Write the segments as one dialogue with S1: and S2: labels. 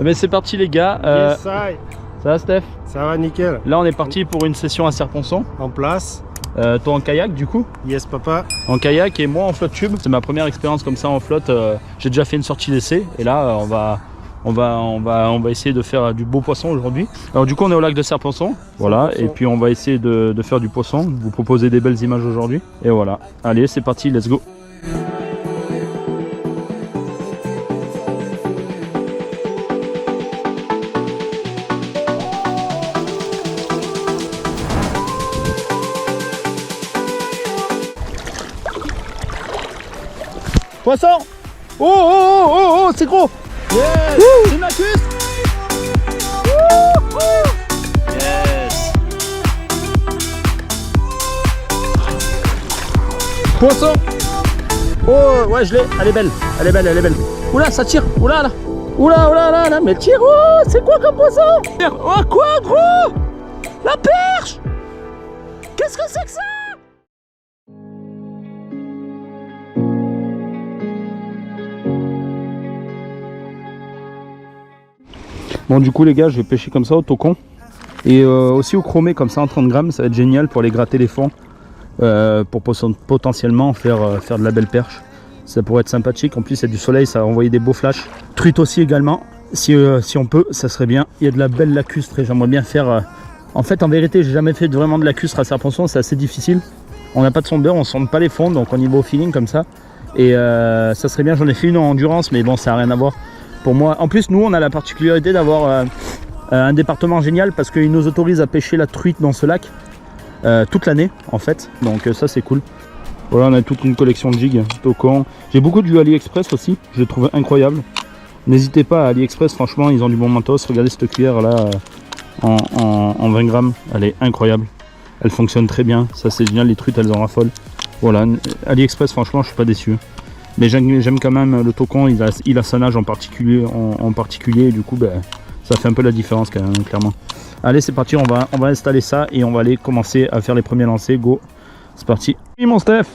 S1: Mais c'est parti les gars.
S2: Yes,
S1: Ça va Steph?
S2: ça va nickel.
S1: Là on est parti pour une session à Serre-Ponçon.
S2: En place.
S1: Toi en kayak du coup?
S2: Yes papa.
S1: En kayak et moi en flotte tube. C'est ma première expérience comme ça en flotte. J'ai déjà fait une sortie d'essai et là on va essayer de faire du beau poisson aujourd'hui. Alors du coup on est au lac de Serre-Ponçon. Voilà, et puis on va essayer de faire du poisson, vous proposer des belles images aujourd'hui. Et voilà, allez c'est parti, let's go. Poisson! Oh oh oh oh oh, c'est gros! Yes! C'est ma cuisse! Yes! Poisson! Oh ouais je l'ai, elle est belle, elle est belle, elle est belle. Oula ça tire, oula là! Oula oula là là, mais elle tire! Oh c'est quoi comme poisson? Oh quoi gros? La perche! Qu'est-ce que c'est que ça? Bon du coup les gars je vais pêcher comme ça au tocon et aussi au chromé comme ça en 30 grammes, ça va être génial pour aller gratter les fonds pour potentiellement faire de la belle perche. Ça pourrait être sympathique, en plus il y a du soleil, ça va envoyer des beaux flashs. Truite aussi également, si on peut, ça serait bien. Il y a de la belle lacustre et j'aimerais bien faire... En fait en vérité j'ai jamais fait vraiment de lacustre à Serre-Ponçon, c'est assez difficile. On n'a pas de sondeur, on sonde pas les fonds donc on y va au feeling comme ça. Et ça serait bien, j'en ai fait une en endurance mais bon ça n'a rien à voir. Pour moi, en plus nous on a la particularité d'avoir un département génial parce qu'il nous autorise à pêcher la truite dans ce lac toute l'année en fait, donc ça c'est cool. Voilà, on a toute une collection de jigs, tocons. J'ai beaucoup de vues AliExpress aussi, je le trouve incroyable. N'hésitez pas à AliExpress, franchement ils ont du bon matos. Regardez cette cuillère là en 20 grammes, elle est incroyable, elle fonctionne très bien, ça c'est génial, les truites elles en raffolent. Voilà, AliExpress franchement je suis pas déçu. Mais j'aime quand même le tocon, il a sa nage en particulier et du coup ben, ça fait un peu la différence quand même, clairement. Allez c'est parti, on va installer ça et on va aller commencer à faire les premiers lancers, go. C'est parti. Oui mon Steph.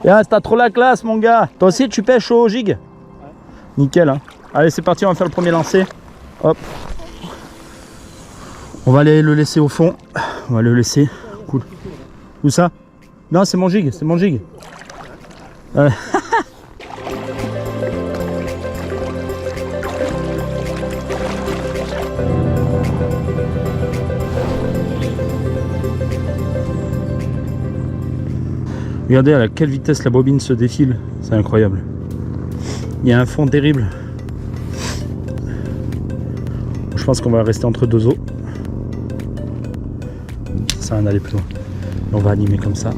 S1: Yeah, t'as trop la classe mon gars. Toi aussi tu pêches au jig? Ouais. Nickel hein. Allez c'est parti, on va faire le premier lancer. Hop. On va aller le laisser au fond. On va le laisser. Cool. Où ça? Non c'est mon jig, c'est mon jig. Regardez à quelle vitesse la bobine se défile, c'est incroyable. Il y a un fond terrible. Je pense qu'on va rester entre deux eaux. Ça sert à rien d'aller plus loin. On va animer comme ça.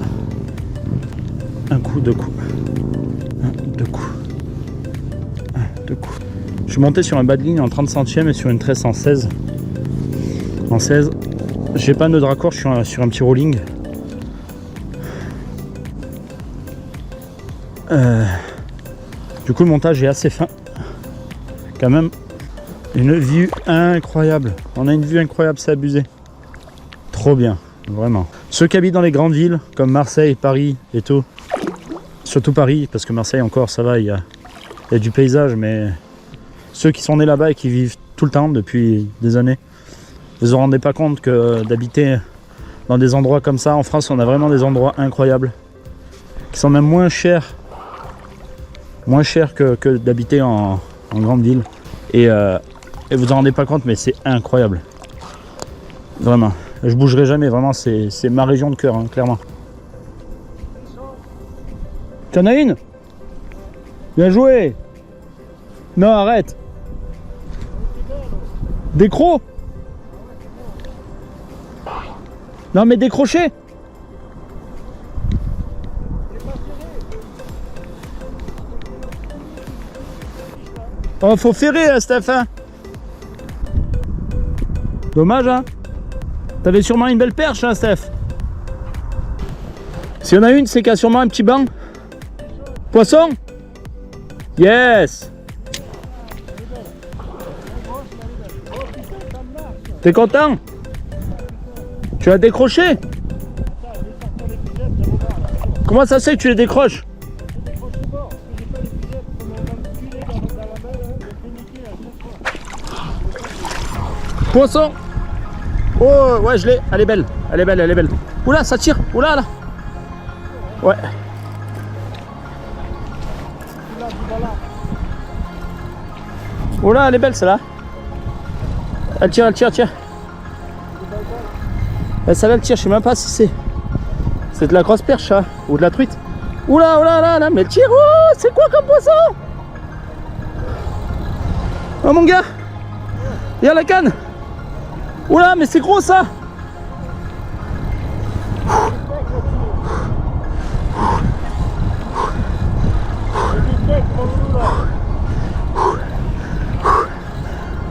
S1: Un coup, deux coups. Deux coups. Deux coups. Je suis monté sur un bas de ligne en 30 centièmes et sur une tresse en 16. En 16. J'ai pas de nœud raccord, je suis sur un petit rolling. Du coup le montage est assez fin. Quand même une vue incroyable. On a une vue incroyable, c'est abusé. Trop bien, vraiment. Ceux qui habitent dans les grandes villes comme Marseille, Paris et tout. Surtout Paris, parce que Marseille encore ça va, il y a du paysage, mais ceux qui sont nés là-bas et qui vivent tout le temps depuis des années, ils ne se rendent pas compte que d'habiter dans des endroits comme ça, en France on a vraiment des endroits incroyables, qui sont même moins chers que d'habiter en grande ville. Et vous en rendez pas compte, mais c'est incroyable. Vraiment, je bougerai jamais, vraiment c'est ma région de cœur, hein, clairement. T'en as une? Bien joué! Non, arrête! Décro? Non, mais décroché! Oh, faut ferrer, hein, Steph, hein. Dommage, hein? T'avais sûrement une belle perche, hein, Steph? S'il y en a une, c'est qu'il y a sûrement un petit banc. Poisson? Yes! T'es content? Tu l'as décroché? Comment ça se fait que tu les décroches? Poisson. Oh ouais, je l'ai. Elle est belle. Elle est belle, elle est belle. Oula, ça tire. Oula là. Ouais. Oula, elle est belle celle-là. Elle tire, elle tire, elle tire. Celle-là, elle tire. Je sais même pas si c'est. C'est de la grosse perche, ça. Ou de la truite. Oula, oula, là, là. Mais elle tire. Oh, c'est quoi comme poisson? Oh mon gars. Il y a la canne. Oula, mais c'est gros ça.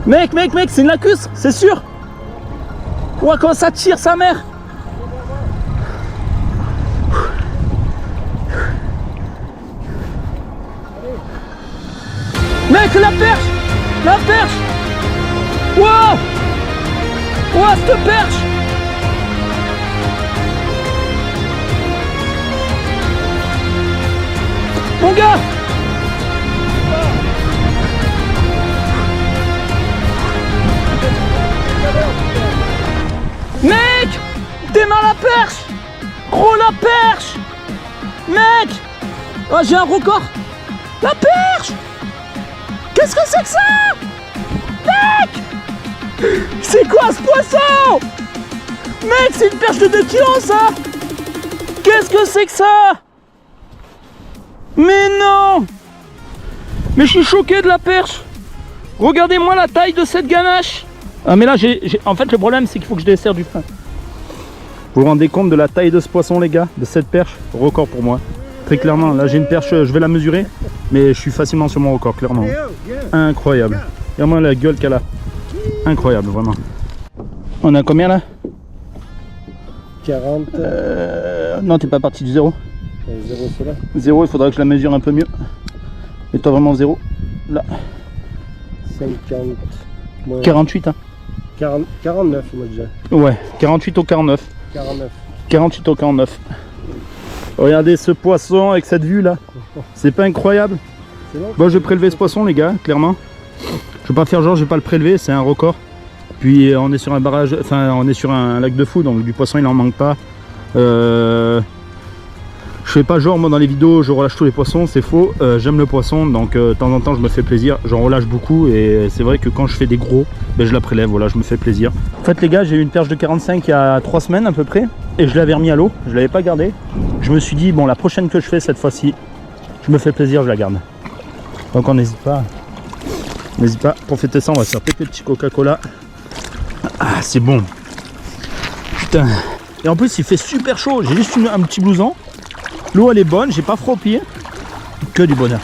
S1: Mec, c'est une lacus, c'est sûr. Ouah, comment ça tire sa mère. Mec, la perche. La perche. Wow. Ouah, cette perche. Mon gars. Mec, démarre la perche. Gros, la perche. Mec. Oh, j'ai un record. La perche. Qu'est-ce que c'est que ça? Mec. C'est quoi ce poisson? Mec, c'est une perche de 2 kilos ça. Qu'est-ce que c'est que ça? Mais non. Mais je suis choqué de la perche. Regardez-moi la taille de cette ganache. Ah mais là, en fait le problème c'est qu'il faut que je desserre du frein. Vous vous rendez compte de la taille de ce poisson les gars? De cette perche? Record pour moi. Très clairement, là j'ai une perche, je vais la mesurer. Mais je suis facilement sur mon record, clairement. Incroyable. Regarde-moi la gueule qu'elle a. Incroyable, vraiment. On a combien là?
S2: 40.
S1: Non, t'es pas parti du 0.
S2: 0 c'est là.
S1: 0, il faudra que je la mesure un peu mieux. Et toi vraiment 0. Là.
S2: 50. Ouais.
S1: 48 hein.
S2: 49 moi déjà.
S1: Ouais, 48 au 49.
S2: 49.
S1: 48 au 49. Regardez ce poisson avec cette vue là. C'est pas incroyable? Bon, je vais prélever ce poisson les gars, clairement. Je vais pas faire genre, je vais pas le prélever, c'est un record. Puis on est sur un barrage, enfin on est sur un lac de fou, donc du poisson il en manque pas. Je fais pas genre moi dans les vidéos je relâche tous les poissons, c'est faux. J'aime le poisson, donc de temps en temps je me fais plaisir, j'en relâche beaucoup et c'est vrai que quand je fais des gros, ben, je la prélève, voilà, je me fais plaisir. En fait les gars, j'ai eu une perche de 45 il y a 3 semaines à peu près et je l'avais remis à l'eau, je l'avais pas gardé. Je me suis dit bon, la prochaine que je fais cette fois-ci, je me fais plaisir, je la garde. Donc on n'hésite pas. N'hésite pas, pour fêter ça on va se faire péter le petit Coca-Cola. Ah c'est bon. Putain. Et en plus il fait super chaud, j'ai juste un petit blouson. L'eau elle est bonne, j'ai pas froid aux pieds. Que du bonheur.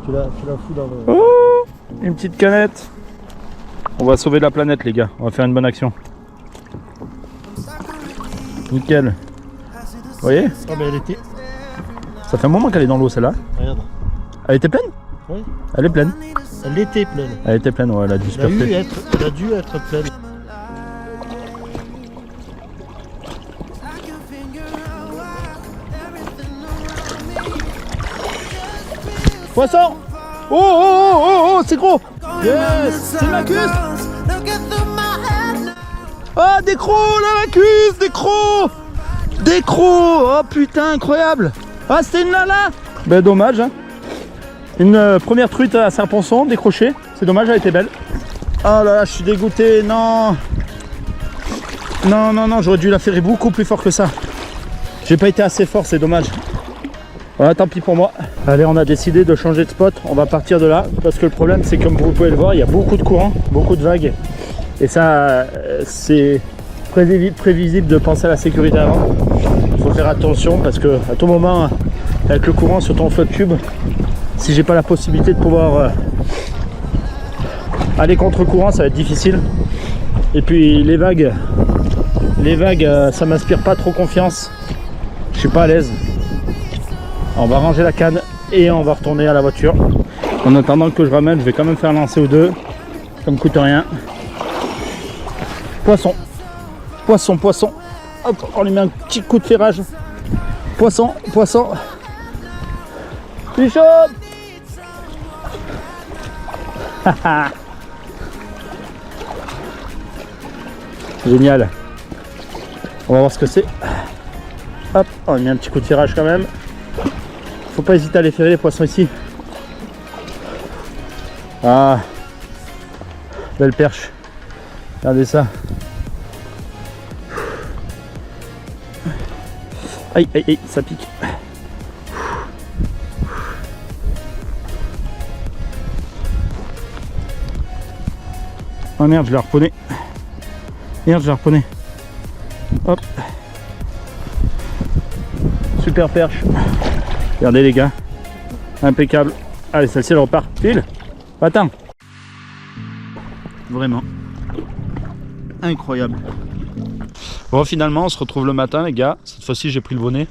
S2: Tu la fous dans le...
S1: Oh, une petite canette. On va sauver la planète les gars, on va faire une bonne action. Nickel. Vous voyez?
S2: Ah bah elle était...
S1: Ça fait un moment qu'elle est dans l'eau celle-là.
S2: Regarde.
S1: Elle était pleine?
S2: Oui.
S1: Elle est pleine.
S2: Elle était pleine.
S1: Elle était pleine, ouais, elle a dû se perdre.
S2: Elle a dû être pleine.
S1: Poisson! Oh oh oh oh oh, c'est gros! Yes! C'est la cuisse! Ah, des crocs, là, la cuisse! Des crocs! Des crocs! Oh putain, incroyable! Ah, c'était une lala! Ben dommage, hein. Une première truite à Serponçon, décrochée. C'est dommage, elle était belle. Oh là là, je suis dégoûté, non! Non, non, non, j'aurais dû la faire beaucoup plus fort que ça. J'ai pas été assez fort, c'est dommage. Voilà, tant pis pour moi. Allez, on a décidé de changer de spot. On va partir de là parce que le problème c'est, comme vous pouvez le voir, il y a beaucoup de courant, beaucoup de vagues. Et ça, c'est prévisible de penser à la sécurité avant. Il faut faire attention parce que à tout moment, avec le courant sur ton flotte tube, si j'ai pas la possibilité de pouvoir aller contre courant, ça va être difficile. Et puis les vagues, ça m'inspire pas trop confiance. Je suis pas à l'aise. On va ranger la canne et on va retourner à la voiture. En attendant que je ramène, je vais quand même faire un lancer ou deux. Ça me coûte rien. Poisson. Poisson, poisson. Hop, on lui met un petit coup de ferrage. Poisson, poisson. Plus chaud. Génial. On va voir ce que c'est. Hop, on a mis un petit coup de tirage quand même. Faut pas hésiter à les ferrer les poissons ici. Ah, belle perche. Regardez ça. Aïe, aïe, aïe, ça pique. Oh merde, je la reprenais. Merde, je la reprenais. Hop. Super perche. Regardez les gars. Impeccable. Allez, celle-ci elle repart. File. Attends. Vraiment. Incroyable. Bon, finalement, on se retrouve le matin, les gars. Cette fois-ci, j'ai pris le bonnet.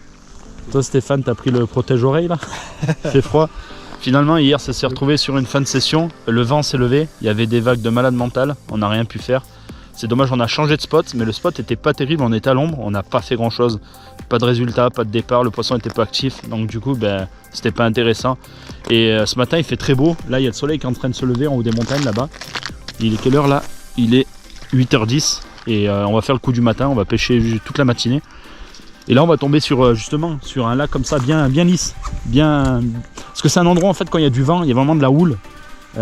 S1: Toi, Stéphane, t'as pris le protège-oreille là. Il fait froid. Finalement, hier, ça s'est retrouvé sur une fin de session. Le vent s'est levé. Il y avait des vagues de malade mental. On n'a rien pu faire. C'est dommage, on a changé de spot, mais le spot était pas terrible. On était à l'ombre. On n'a pas fait grand-chose. Pas de résultat, pas de départ. Le poisson était pas actif. Donc, du coup, ben, c'était pas intéressant. Et ce matin, il fait très beau. Là, il y a le soleil qui est en train de se lever en haut des montagnes là-bas. Il est quelle heure là? Il est 8h10. Et on va faire le coup du matin. On va pêcher toute la matinée. Et là on va tomber sur justement sur un lac comme ça bien lisse, parce que c'est un endroit en fait quand il y a du vent, il y a vraiment de la houle, il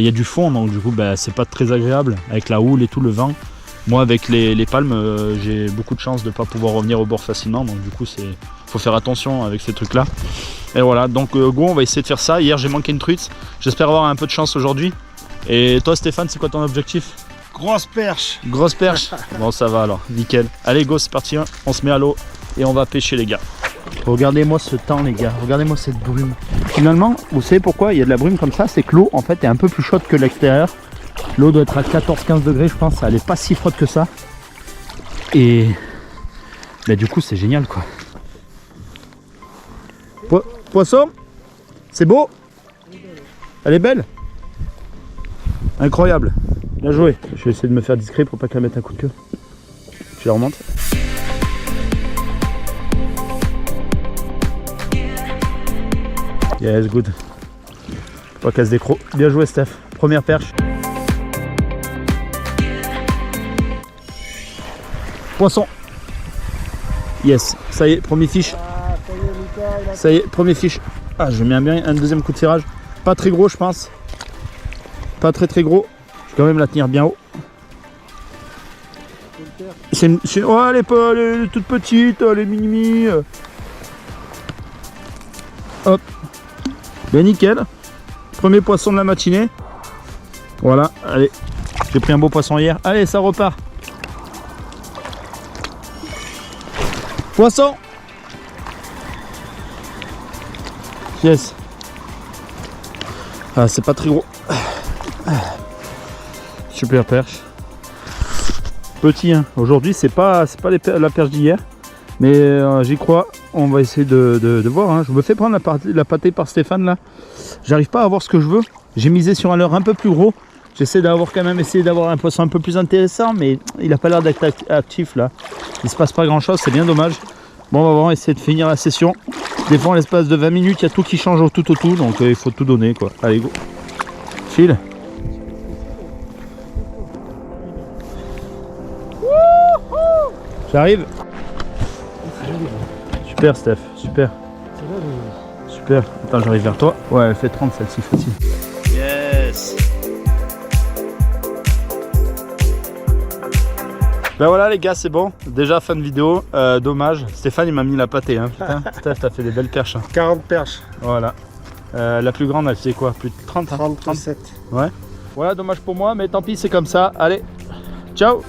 S1: y a du fond, donc du coup bah, c'est pas très agréable avec la houle et tout le vent. Moi avec les palmes j'ai beaucoup de chance de ne pas pouvoir revenir au bord facilement, donc du coup faut faire attention avec ces trucs là. Et voilà, donc go, on va essayer de faire ça. Hier j'ai manqué une truite, j'espère avoir un peu de chance aujourd'hui. Et toi Stéphane, c'est quoi ton objectif?
S2: Grosse perche.
S1: Grosse perche. Bon ça va alors, nickel. Allez go, c'est parti, hein. On se met à l'eau et on va pêcher les gars. Regardez-moi ce temps les gars, regardez-moi cette brume. Finalement, vous savez pourquoi il y a de la brume comme ça? C'est que l'eau en fait est un peu plus chaude que l'extérieur. L'eau doit être à 14-15 degrés je pense, elle est pas si froide que ça. Et bah, du coup c'est génial quoi. Poisson, c'est beau. Elle est belle. Incroyable. Bien joué. Je vais essayer de me faire discret pour pas qu'elle mette un coup de queue. Je la remonte. Yes, good. Pas qu'elle se décroche. Bien joué, Steph. Première perche. Poisson. Yes. Ça y est, premier fiche. Ça y est, premier fiche. Ah, je mets bien un deuxième coup de tirage. Pas très gros, je pense. Pas très gros. Je vais quand même la tenir bien haut. Oh, elle est toute petite, elle est mini. Hop. Ben nickel. Premier poisson de la matinée. Voilà, allez. J'ai pris un beau poisson hier. Allez, ça repart. Poisson. Yes. Ah, c'est pas très gros. Super perche. Petit, hein. Aujourd'hui c'est pas la perche d'hier, mais j'y crois. On va essayer de voir. Hein. Je me fais prendre la pâtée par Stéphane là. J'arrive pas à avoir ce que je veux. J'ai misé sur un leurre un peu plus gros. J'essaie d'avoir quand même essayé d'avoir un poisson un peu plus intéressant, mais il a pas l'air d'être actif là. Il se passe pas grand chose, c'est bien dommage. Bon, on va voir, essayer de finir la session. Des fois en l'espace de 20 minutes, il y a tout qui change au tout, donc il faut tout donner quoi. Allez go. File. J'arrive. Super Steph, super. Super. Attends, j'arrive vers toi. Ouais, elle fait 30 celle-ci, facile. Yes. Ben voilà les gars, c'est bon. Déjà fin de vidéo. Dommage. Stéphane il m'a mis la pâtée. Hein. Putain, Steph, t'as fait des belles perches. Hein.
S2: 40 perches.
S1: Voilà. La plus grande, elle fait quoi? Plus de 30
S2: 37.
S1: Ouais. Voilà, dommage pour moi, mais tant pis, c'est comme ça. Allez, ciao.